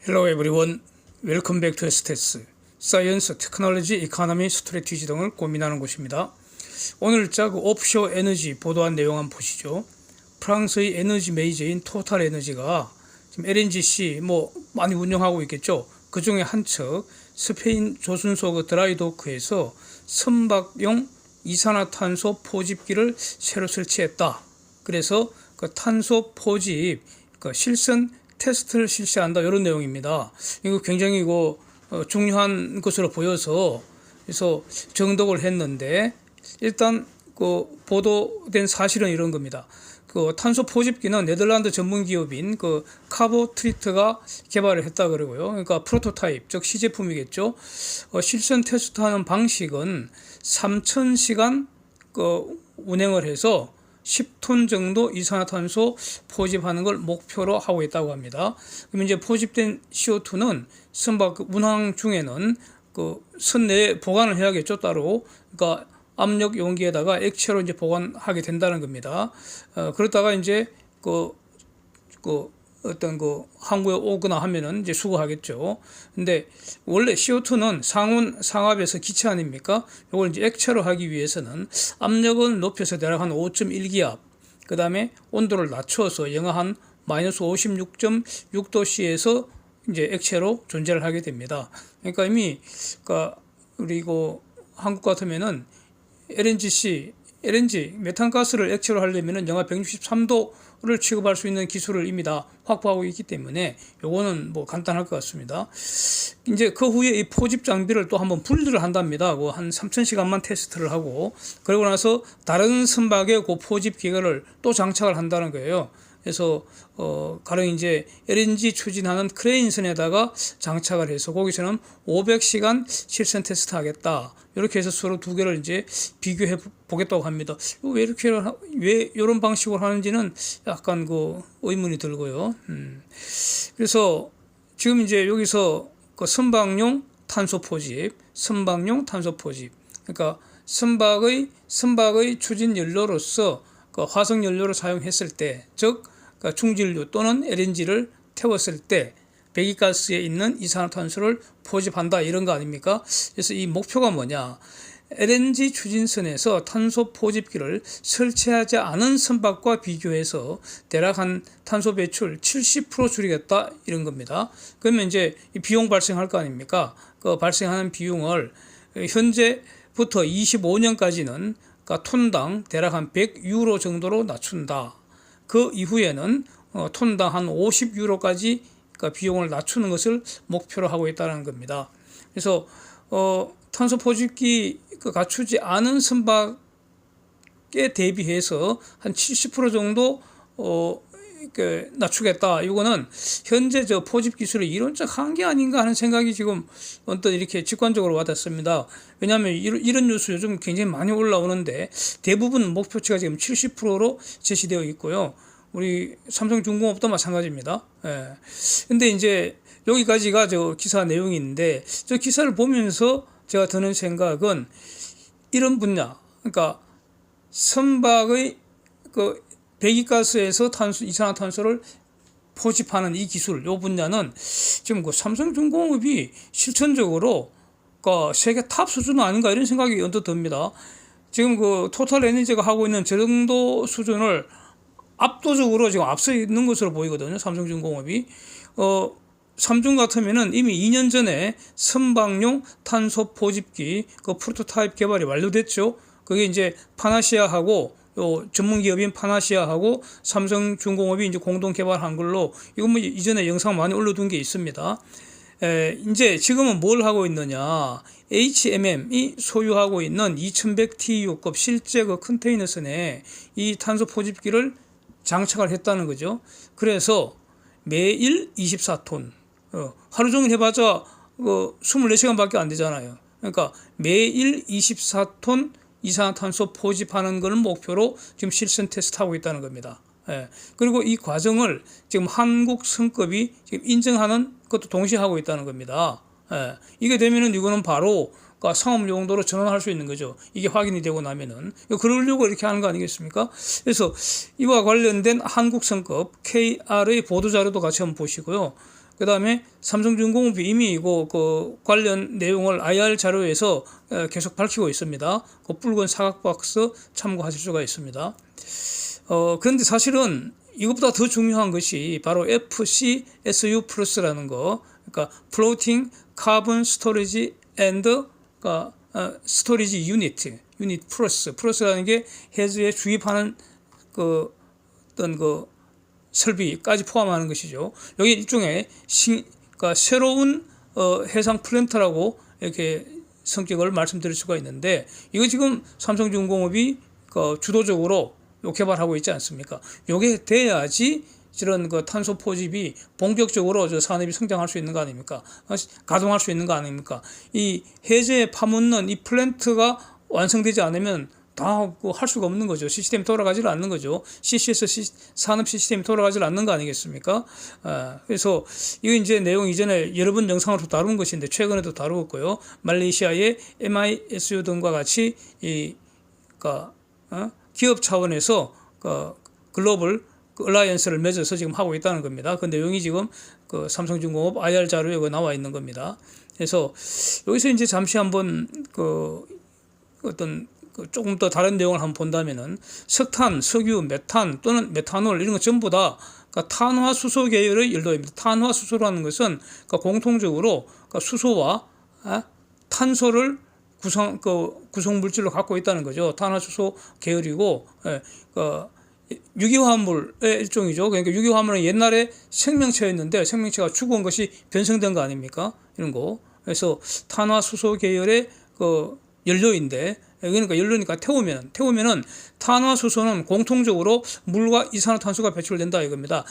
Hello everyone. Welcome back to STS. 사이언스, 테크놀로지, 이코노미, 스트래티지 등을 고민하는 곳입니다. 오늘자 오프쇼 에너지 보도한 내용 한번 보시죠. 프랑스의 에너지 메이저인 토탈 에너지가 지금 LNGC 많이 운영하고 있겠죠. 그 중에 한 척 스페인 조순소 드라이도크에서 선박용 이산화탄소 포집기를 새로 설치했다. 그래서 그 탄소 포집 실선 테스트를 실시한다, 이런 내용입니다. 이거 굉장히 중요한 것으로 보여서 그래서 정독을 했는데, 일단 그 보도된 사실은 이런 겁니다. 그 탄소 포집기는 네덜란드 전문 기업인 그 카보트리트가 개발을 했다 그러고요. 그러니까 프로토타입, 즉 시제품이겠죠. 실전 테스트하는 방식은 3,000시간 운행을 해서 10톤 정도 이산화탄소 포집하는 걸 목표로 하고 있다고 합니다. 그럼 이제 포집된 CO2는 선박 운항 중에는 그 선 내에 보관을 해야겠죠, 따로. 그러니까 압력 용기에다가 액체로 이제 보관하게 된다는 겁니다. 그러다가 이제 어떤 항구에 오거나 하면은 이제 수거하겠죠. 근데 원래 CO2는 상온 상압에서 기체 아닙니까? 이걸 이제 액체로 하기 위해서는 압력을 높여서 대략 한 5.1기압, 그 다음에 온도를 낮춰서 영하 한 마이너스 56.6도씨에서 이제 액체로 존재를 하게 됩니다. 그러니까 이미 우리 한국 같으면은 LNG 메탄가스를 액체로 하려면은 영하 163도를 취급할 수 있는 기술을 이미 다 확보하고 있기 때문에 요거는 간단할 것 같습니다. 이제 그 후에 이 포집 장비를 또 한번 분리를 한답니다. 한 3,000시간만 테스트를 하고, 그러고 나서 다른 선박에 그 포집 기계를 또 장착을 한다는 거예요. 그래서 가령 이제 LNG 추진하는 크레인선에다가 장착을 해서 거기서는 500시간 실전 테스트 하겠다. 이렇게 해서 서로 두 개를 이제 비교해 보겠다고 합니다. 왜 이런 방식으로 하는지는 약간 의문이 들고요. 그래서 지금 이제 여기서 선박용 탄소 포집, 그러니까 선박의 추진 연료로서 화석 연료를 사용했을 때, 즉 중진류 또는 LNG를 태웠을 때 배기가스에 있는 이산화탄소를 포집한다, 이런 거 아닙니까? 그래서 이 목표가 뭐냐? LNG 추진선에서 탄소 포집기를 설치하지 않은 선박과 비교해서 대략 한 탄소 배출 70% 줄이겠다, 이런 겁니다. 그러면 이제 비용 발생할 거 아닙니까? 그 발생하는 비용을 현재부터 25년까지는 톤당 대략 한 100유로 정도로 낮춘다. 그 이후에는 톤당 한 50유로까지 비용을 낮추는 것을 목표로 하고 있다는 겁니다. 그래서 탄소 포집기 갖추지 않은 선박에 대비해서 한 70% 정도 낮추겠다. 이거는 현재 포집 기술의 이론적 한계 아닌가 하는 생각이 지금 언뜻 이렇게 직관적으로 와닿습니다. 왜냐하면 이런 뉴스 요즘 굉장히 많이 올라오는데 대부분 목표치가 지금 70%로 제시되어 있고요. 우리 삼성중공업도 마찬가지입니다. 근데 이제 여기까지가 기사 내용인데, 저 기사를 보면서 제가 드는 생각은 이런 분야, 그러니까 선박의 배기가스에서 이산화탄소를 포집하는 이 기술, 이 분야는 지금 삼성중공업이 실천적으로 세계 탑 수준 아닌가, 이런 생각이 언뜻 듭니다. 지금 토탈 에너지가 하고 있는 저 정도 수준을 압도적으로 지금 앞서 있는 것으로 보이거든요, 삼성중공업이. 삼중 같으면은 이미 2년 전에 선박용 탄소 포집기 프로토타입 개발이 완료됐죠. 그게 이제 파나시아하고 전문 기업인 파나시아하고 삼성중공업이 이제 공동 개발한 걸로, 이건 이전에 영상 많이 올려둔 게 있습니다. 이제 지금은 뭘 하고 있느냐? HMM이 소유하고 있는 2100TU급 실제 컨테이너선에 이 탄소 포집기를 장착을 했다는 거죠. 그래서 매일 24톤, 하루 종일 해봤자 24시간밖에 안 되잖아요. 그러니까 매일 24톤 이산화탄소 포집하는 걸 목표로 지금 실전 테스트하고 있다는 겁니다. 그리고 이 과정을 지금 한국 선급이 지금 인정하는 것도 동시에 하고 있다는 겁니다. 이게 되면은 이거는 바로 상업 용도로 전환할 수 있는 거죠. 이게 확인이 되고 나면은. 그러려고 이렇게 하는 거 아니겠습니까? 그래서 이와 관련된 한국 선급 KR의 보도자료도 같이 한번 보시고요. 그다음에 삼성중공업이 이미 이거 그 관련 내용을 IR 자료에서 계속 밝히고 있습니다. 그 붉은 사각 박스 참고하실 수가 있습니다. 그런데 사실은 이것보다 더 중요한 것이 바로 FCSU 플러스라는 거, 그러니까 Floating Carbon Storage and Storage Unit 플러스라는 게 해저에 주입하는 그 어떤 그 설비까지 포함하는 것이죠. 여기 일종의 그러니까 새로운 해상 플랜트라고 이렇게 성격을 말씀드릴 수가 있는데, 이거 지금 삼성중공업이 주도적으로 개발하고 있지 않습니까? 요게 돼야지 이런 그 탄소 포집이 본격적으로 저 산업이 성장할 수 있는 거 아닙니까? 가동할 수 있는 거 아닙니까? 이 해저에 파묻는 이 플랜트가 완성되지 않으면 다 할 수가 없는 거죠. 시스템이 돌아가지 않는 거죠. CCS 산업 시스템이 돌아가지 않는 거 아니겠습니까? 그래서 이거 이제 내용 이전에 여러 번 영상으로 다룬 것인데 최근에도 다루었고요. 말레이시아의 MISU 등과 같이 기업 차원에서 글로벌 얼라이언스를 맺어서 지금 하고 있다는 겁니다. 그 내용이 지금 삼성중공업 IR 자료에 나와 있는 겁니다. 그래서 여기서 이제 잠시 한번 조금 더 다른 내용을 한번 본다면은 석탄, 석유, 메탄 또는 메탄올 이런 거 전부 다 탄화수소 계열의 연료입니다. 탄화수소라는 것은 공통적으로 수소와 탄소를 구성 물질로 갖고 있다는 거죠. 탄화수소 계열이고, 유기화합물의 일종이죠. 그러니까 유기화합물은 옛날에 생명체였는데 생명체가 죽은 것이 변성된 거 아닙니까? 이런 거. 그래서 탄화수소 계열의 연료인데, 그러니까 연료니까 태우면은 탄화수소는 공통적으로 물과 이산화탄소가 배출된다 이겁니다.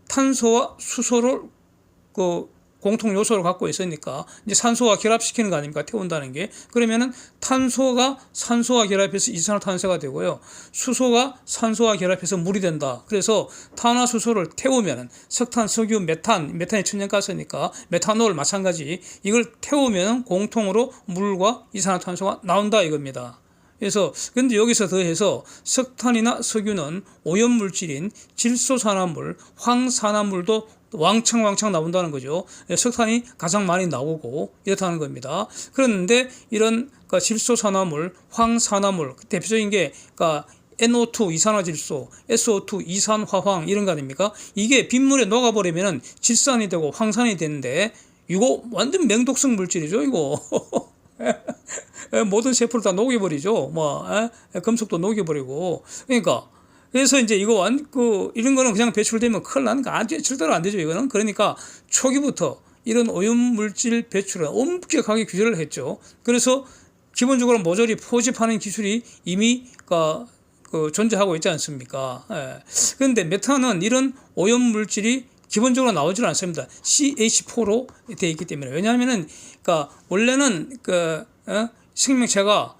탄소와 수소를 공통 요소를 갖고 있으니까 이제 산소와 결합시키는 거 아닙니까? 태운다는 게. 그러면은 탄소가 산소와 결합해서 이산화탄소가 되고요. 수소가 산소와 결합해서 물이 된다. 그래서 탄화수소를 태우면은 석탄, 석유, 메탄이 천연가스니까 메탄올 마찬가지 이걸 태우면 공통으로 물과 이산화탄소가 나온다 이겁니다. 그래서 근데 여기서 더해서 석탄이나 석유는 오염물질인 질소산화물, 황산화물도 왕창 나온다는 거죠. 석탄이 가장 많이 나오고 이렇다는 겁니다. 그런데 이런 질소산화물, 황산화물 대표적인 게 NO2 이산화질소, SO2 이산화황 이런 거 아닙니까? 이게 빗물에 녹아버리면 질산이 되고 황산이 되는데 이거 완전 맹독성 물질이죠, 이거. 모든 세포를 다 녹여버리죠. 금속도 녹여버리고. 그래서 이제 이거 이런 거는 그냥 배출되면 큰일 나는 거 절대로 안 되죠, 이거는. 그러니까 초기부터 이런 오염물질 배출을 엄격하게 규제를 했죠. 그래서 기본적으로 모조리 포집하는 기술이 이미 존재하고 있지 않습니까? 그런데 메탄은 이런 오염물질이 기본적으로 나오질 않습니다. CH4로 되어 있기 때문에. 왜냐하면은, 원래는, 생명체가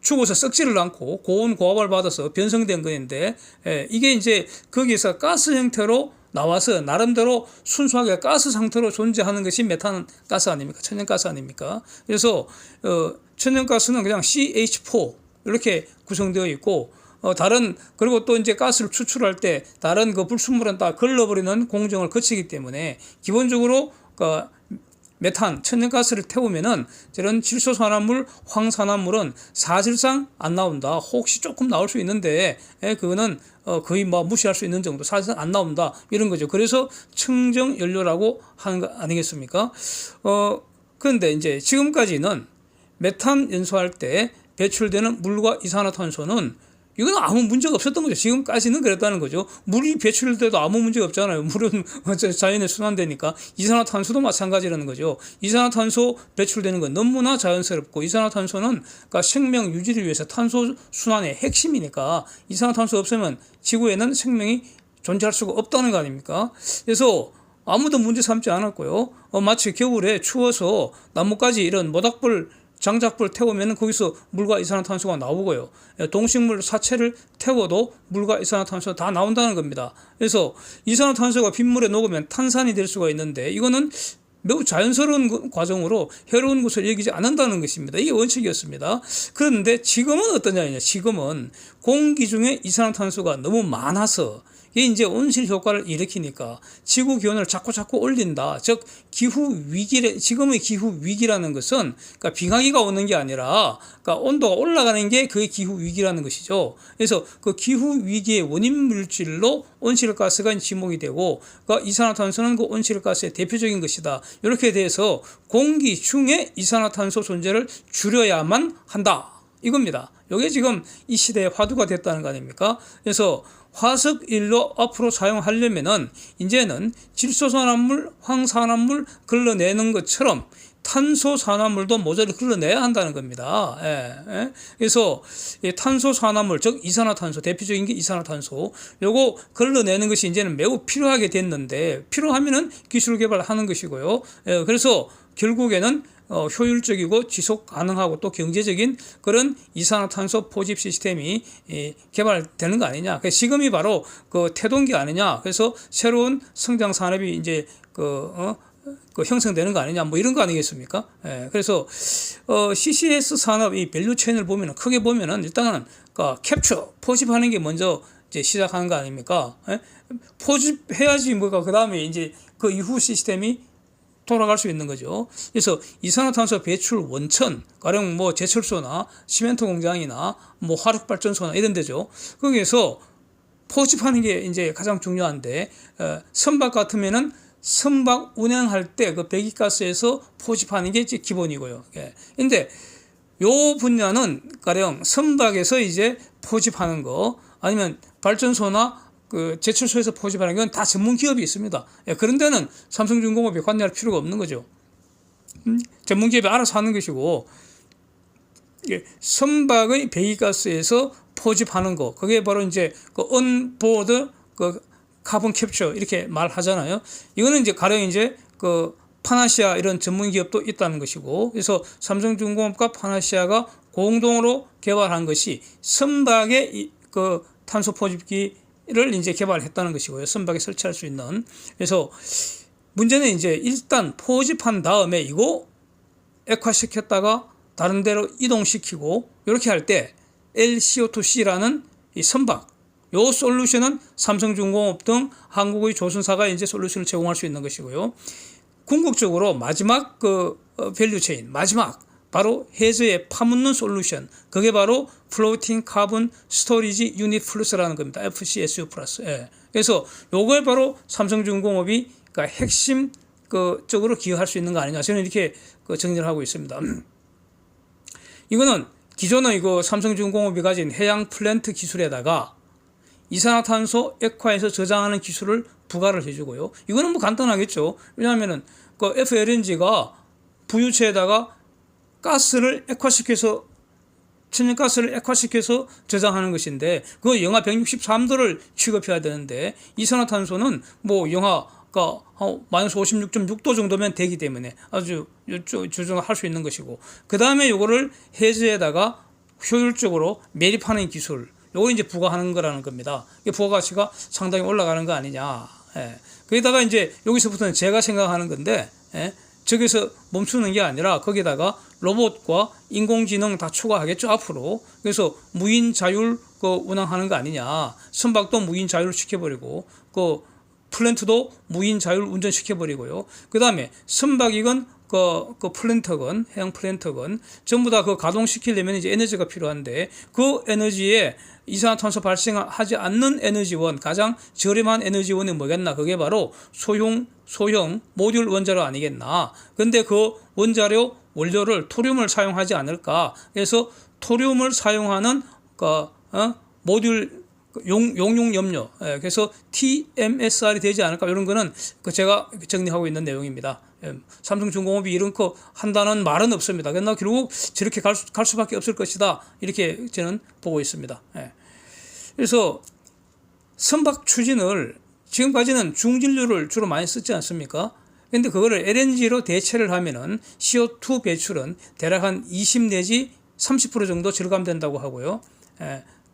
죽어서 썩지를 않고 고온 고압을 받아서 변성된 것인데, 이게 이제 거기서 가스 형태로 나와서 나름대로 순수하게 가스 상태로 존재하는 것이 메탄 가스 아닙니까? 천연가스 아닙니까? 그래서, 천연가스는 그냥 CH4 이렇게 구성되어 있고, 그리고 또 이제 가스를 추출할 때 다른 불순물은 다 걸러버리는 공정을 거치기 때문에 기본적으로 메탄, 천연가스를 태우면은 저런 질소산화물, 황산화물은 사실상 안 나온다. 혹시 조금 나올 수 있는데, 그거는 거의 무시할 수 있는 정도. 사실상 안 나온다. 이런 거죠. 그래서 청정 연료라고 하는 거 아니겠습니까? 그런데 이제 지금까지는 메탄 연소할 때 배출되는 물과 이산화탄소는 이건 아무 문제가 없었던 거죠. 지금까지는 그랬다는 거죠. 물이 배출될 때도 아무 문제가 없잖아요. 물은 자연에 순환되니까. 이산화탄소도 마찬가지라는 거죠. 이산화탄소 배출되는 건 너무나 자연스럽고, 이산화탄소는 생명 유지를 위해서 탄소 순환의 핵심이니까 이산화탄소 없으면 지구에는 생명이 존재할 수가 없다는 거 아닙니까? 그래서 아무도 문제 삼지 않았고요. 마치 겨울에 추워서 나뭇가지 이런 모닥불 장작불 태우면 거기서 물과 이산화탄소가 나오고요. 동식물 사체를 태워도 물과 이산화탄소가 다 나온다는 겁니다. 그래서 이산화탄소가 빗물에 녹으면 탄산이 될 수가 있는데 이거는 매우 자연스러운 과정으로 해로운 것을 여기지 않는다는 것입니다. 이게 원칙이었습니다. 그런데 지금은 어떠냐? 지금은 공기 중에 이산화탄소가 너무 많아서 이게 이제 온실 효과를 일으키니까 지구 기온을 자꾸 올린다. 즉 기후 위기, 지금의 기후 위기라는 것은 그러니까 빙하기가 오는 게 아니라 그러니까 온도가 올라가는 게 그게 기후 위기라는 것이죠. 그래서 그 기후 위기의 원인 물질로 온실가스가 지목이 되고 그러니까 이산화탄소는 그 온실가스의 대표적인 것이다. 이렇게 돼서 공기 중에 이산화탄소 존재를 줄여야만 한다. 이겁니다. 이게 지금 이 시대의 화두가 됐다는 거 아닙니까? 그래서 화석연료 앞으로 사용하려면은 이제는 질소산화물, 황산화물 걸러내는 것처럼 탄소산화물도 모조리 걸러내야 한다는 겁니다. 그래서 탄소산화물, 즉 이산화탄소, 대표적인 게 이산화탄소, 요거 걸러내는 것이 이제는 매우 필요하게 됐는데, 필요하면은 기술 개발하는 것이고요. 그래서 결국에는 효율적이고 지속 가능하고 또 경제적인 그런 이산화탄소 포집 시스템이 개발되는 거 아니냐. 지금이 바로 그 태동기 아니냐. 그래서 새로운 성장 산업이 이제 그 형성되는 거 아니냐. 뭐 이런 거 아니겠습니까? 그래서 CCS 산업 이 밸류 체인을 보면은 크게 보면은 일단은 캡처 포집하는 게 먼저 이제 시작하는 거 아닙니까? 포집해야지 뭐가 그 다음에 이제 그 이후 시스템이 돌아갈 수 있는 거죠. 그래서 이산화탄소 배출 원천, 가령 뭐 제철소나 시멘트 공장이나 뭐 화력발전소나 이런 데죠. 거기에서 포집하는 게 이제 가장 중요한데, 선박 같으면은 선박 운행할 때 그 배기가스에서 포집하는 게 이제 기본이고요. 근데 요 분야는 가령 선박에서 이제 포집하는 거, 아니면 발전소나 그 제철소에서 포집하는 건 다 전문 기업이 있습니다. 그런 데는 삼성중공업이 관여할 필요가 없는 거죠. 전문 기업이 알아서 하는 것이고, 선박의 배기가스에서 포집하는 거, 그게 바로 이제 그 온보드 그 카본 캡처 이렇게 말하잖아요. 이거는 이제 가령 이제 그 파나시아 이런 전문 기업도 있다는 것이고, 그래서 삼성중공업과 파나시아가 공동으로 개발한 것이 선박의 그 탄소 포집기를 이제 개발했다는 것이고요. 선박에 설치할 수 있는. 그래서 문제는 이제 일단 포집한 다음에 이거 액화시켰다가 다른 데로 이동시키고 이렇게 할 때 LCO2C라는 이 선박, 요 솔루션은 삼성중공업 등 한국의 조선사가 이제 솔루션을 제공할 수 있는 것이고요. 궁극적으로 마지막 그 밸류 체인, 마지막 바로 해저에 파묻는 솔루션, 그게 바로 플로팅 카본 스토리지 유닛 플러스라는 겁니다. FCSU 플러스. 그래서 요걸 바로 삼성중공업이 그러니까 핵심 그 쪽으로 기여할 수 있는 거 아니냐, 저는 이렇게 그 정리를 하고 있습니다. 이거는 기존의 이거 삼성중공업이 가진 해양 플랜트 기술에다가 이산화탄소 액화해서 저장하는 기술을 부과를 해주고요. 이거는 뭐 간단하겠죠. 왜냐하면은 그 FLNG가 부유체에다가 가스를 액화시켜서, 천연가스를 액화시켜서 저장하는 것인데, 그 영하 163도를 취급해야 되는데, 이산화탄소는 뭐 영하가 마이너스 56.6도 정도면 되기 때문에 아주 조정할 수 있는 것이고, 그 다음에 요거를 해저에다가 효율적으로 매립하는 기술, 요거 이제 부과하는 거라는 겁니다. 이 부가가치가 상당히 올라가는 거 아니냐. 거기다가 이제 여기서부터는 제가 생각하는 건데, 저기서 멈추는 게 아니라 거기다가 로봇과 인공지능 다 추가하겠죠, 앞으로. 그래서 무인 자율 그 운항하는 거 아니냐. 선박도 무인 자율 시켜버리고, 그 플랜트도 무인 자율 운전 시켜버리고요. 그 다음에 선박이건 그 플랜터건, 해양 플랜터건 전부 다 그 가동시키려면 이제 에너지가 필요한데, 그 에너지에 이산화탄소 발생하지 않는 에너지원, 가장 저렴한 에너지원이 뭐겠나? 그게 바로 소형 모듈 원자로 아니겠나? 근데 그 원료를 토륨을 사용하지 않을까? 그래서 토륨을 사용하는 모듈 용융염료, 그래서 TMSR이 되지 않을까? 이런 거는 제가 정리하고 있는 내용입니다. 삼성중공업이 이런 거 한다는 말은 없습니다. 그러나 결국 저렇게 갈 수밖에 없을 것이다, 이렇게 저는 보고 있습니다. 그래서 선박 추진을 지금까지는 중진류를 주로 많이 쓰지 않습니까? 근데 그거를 LNG로 대체를 하면은 CO2 배출은 대략 한 20 내지 30% 정도 절감된다고 하고요.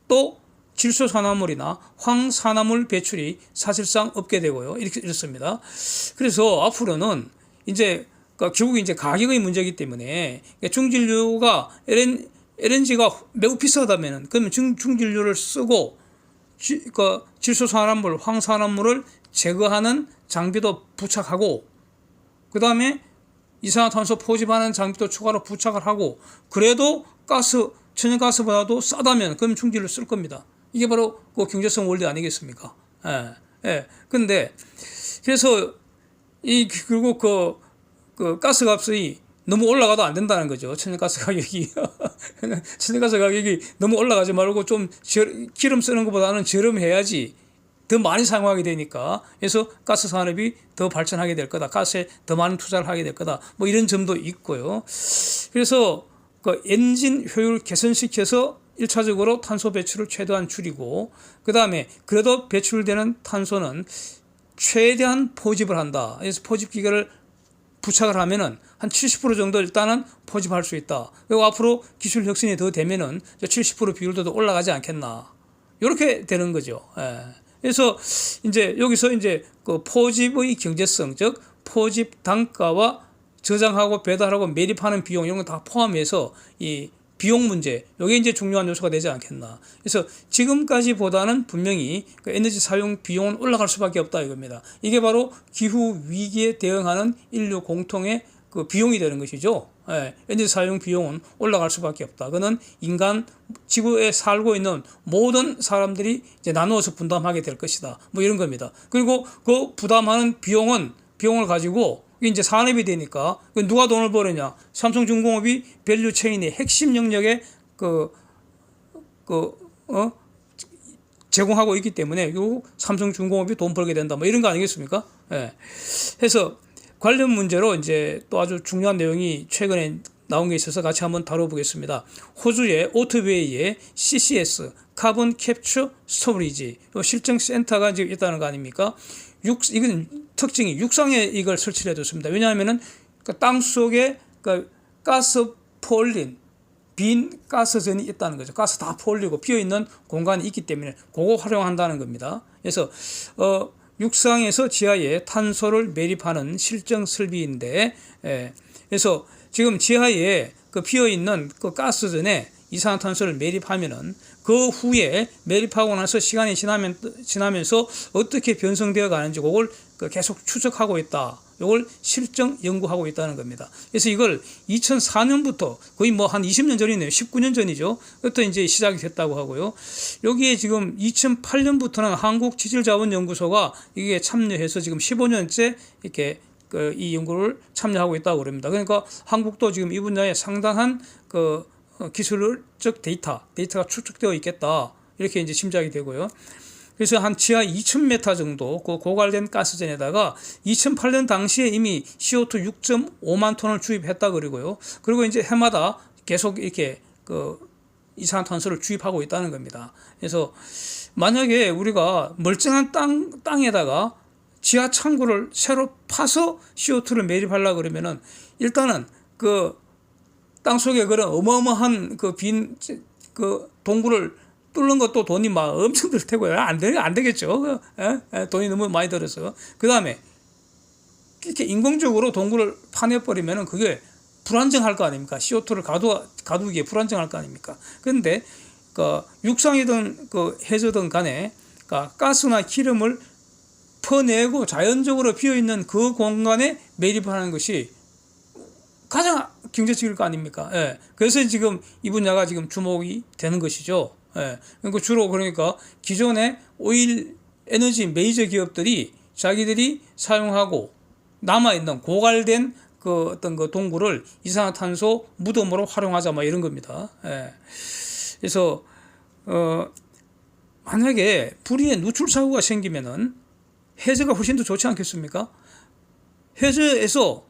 또 질소산화물이나 황산화물 배출이 사실상 없게 되고요. 이렇습니다. 그래서 앞으로는 이제 결국 이제 가격의 문제이기 때문에 중진류가 LNG가 매우 비싸다면은, 그러면 중진류를 쓰고 그 질소산화물, 황산화물을 제거하는 장비도 부착하고, 그 다음에 이산화탄소 포집하는 장비도 추가로 부착을 하고, 그래도 천연가스보다도 싸다면 그럼 중지를 쓸 겁니다. 이게 바로 그 경제성 원리 아니겠습니까? 예, 예. 근데, 그래서, 그리고 그 가스값이 너무 올라가도 안 된다는 거죠. 천연가스 가격이. 천연가스 가격이 너무 올라가지 말고 좀 기름 쓰는 것보다는 저렴해야지 더 많이 사용하게 되니까. 그래서 가스 산업이 더 발전하게 될 거다. 가스에 더 많은 투자를 하게 될 거다. 뭐 이런 점도 있고요. 그래서 그 엔진 효율 개선시켜서 1차적으로 탄소 배출을 최대한 줄이고, 그 다음에 그래도 배출되는 탄소는 최대한 포집을 한다. 그래서 포집 기계를 부착을 하면은 한 70% 정도 일단은 포집할 수 있다. 그리고 앞으로 기술 혁신이 더 되면은 70% 비율도 더 올라가지 않겠나. 이렇게 되는 거죠. 예. 그래서 이제 여기서 이제 그 포집의 경제성, 즉 포집 단가와 저장하고 배달하고 매립하는 비용 이런 거 다 포함해서 이 비용 문제, 이게 이제 중요한 요소가 되지 않겠나. 그래서 지금까지보다는 분명히 그 에너지 사용 비용은 올라갈 수밖에 없다 이겁니다. 이게 바로 기후 위기에 대응하는 인류 공통의 그 비용이 되는 것이죠. 예, 에너지 사용 비용은 올라갈 수밖에 없다. 그거는 인간 지구에 살고 있는 모든 사람들이 이제 나누어서 분담하게 될 것이다. 뭐 이런 겁니다. 그리고 그 부담하는 비용을 가지고 이제 산업이 되니까 누가 돈을 벌느냐? 삼성중공업이 밸류 체인의 핵심 영역에 제공하고 있기 때문에 결국 삼성중공업이 돈 벌게 된다. 뭐 이런 거 아니겠습니까? 예. 해서 관련 문제로 이제 또 아주 중요한 내용이 최근에 나온 게 있어서 같이 한번 다뤄보겠습니다. 호주의 오토베이의 CCS 카본 캡처 스토리지 실증 센터가 지금 있다는 거 아닙니까? 이건 특징이 육상에 이걸 설치를 해뒀습니다. 왜냐하면은 그 땅 속에 그 가스 포올린 빈 가스전이 있다는 거죠. 가스 다 포올리고 비어 있는 공간이 있기 때문에 그거 활용한다는 겁니다. 그래서 육상에서 지하에 탄소를 매립하는 실증 설비인데, 그래서 지금 지하에 그 비어 있는 그 가스전에 이산화탄소를 매립하면은 그 후에 매립하고 나서 시간이 지나면서 어떻게 변성되어 가는지 그걸 계속 추적하고 있다. 이걸 실증 연구하고 있다는 겁니다. 그래서 이걸 2004년부터 거의 뭐 한 20년 전이네요. 19년 전이죠. 그때 이제 시작이 됐다고 하고요. 여기에 지금 2008년부터는 한국지질자원연구소가 이게 참여해서 지금 15년째 이렇게 이 연구를 참여하고 있다고 그럽니다. 그러니까 한국도 지금 이 분야에 상당한 기술적 데이터가 축적되어 있겠다. 이렇게 이제 짐작이 되고요. 그래서 한 지하 2000m 정도 그 고갈된 가스전에다가 2008년 당시에 이미 CO2 6.5만 톤을 주입했다 그러고요. 그리고 이제 해마다 계속 이렇게 이산화탄소를 주입하고 있다는 겁니다. 그래서 만약에 우리가 멀쩡한 땅에다가 지하 창고를 새로 파서 CO2를 매립하려고 그러면은 일단은 땅 속에 그런 어마어마한 동굴을 뚫는 것도 돈이 막 엄청 들 테고요. 안 되겠죠. 돈이 너무 많이 들어서. 그 다음에 이렇게 인공적으로 동굴을 파내버리면은 그게 불안정할 거 아닙니까? CO2를 가두기에 불안정할 거 아닙니까? 그런데 육상이든 해저든 간에 가스나 기름을 퍼내고 자연적으로 비어있는 그 공간에 매립하는 것이 가장 경제적일 거 아닙니까? 예. 그래서 지금 이 분야가 지금 주목이 되는 것이죠. 예. 그러니까 주로 그러니까 기존의 오일 에너지 메이저 기업들이 자기들이 사용하고 남아있는 고갈된 어떤 동굴을 이산화탄소 무덤으로 활용하자 뭐 이런 겁니다. 예. 그래서 만약에 불의의 누출 사고가 생기면은 해저가 훨씬 더 좋지 않겠습니까? 해저에서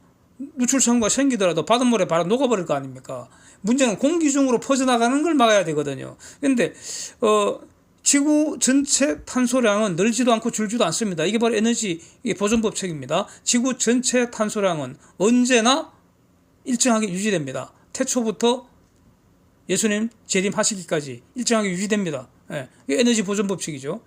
누출 사고가 생기더라도 바닷물에 바로 녹아버릴 거 아닙니까? 문제는 공기 중으로 퍼져나가는 걸 막아야 되거든요. 그런데 지구 전체 탄소량은 늘지도 않고 줄지도 않습니다. 이게 바로 에너지 보존법칙입니다. 지구 전체 탄소량은 언제나 일정하게 유지됩니다. 태초부터 예수님 재림하시기까지 일정하게 유지됩니다. 예, 이게 에너지 보존법칙이죠.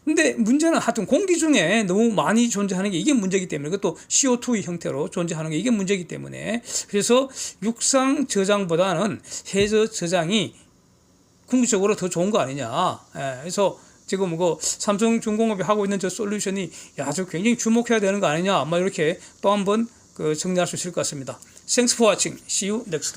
근데 문제는 하여튼 공기 중에 너무 많이 존재하는 게 이게 문제이기 때문에 그것도 CO2의 형태로 존재하는 게 이게 문제이기 때문에 그래서 육상 저장보다는 해저 저장이 궁극적으로 더 좋은 거 아니냐. 그래서 지금 그 삼성중공업이 하고 있는 저 솔루션이 아주 굉장히 주목해야 되는 거 아니냐, 아마 이렇게 또 한번 그 정리할 수 있을 것 같습니다. Thanks for watching. See you next time.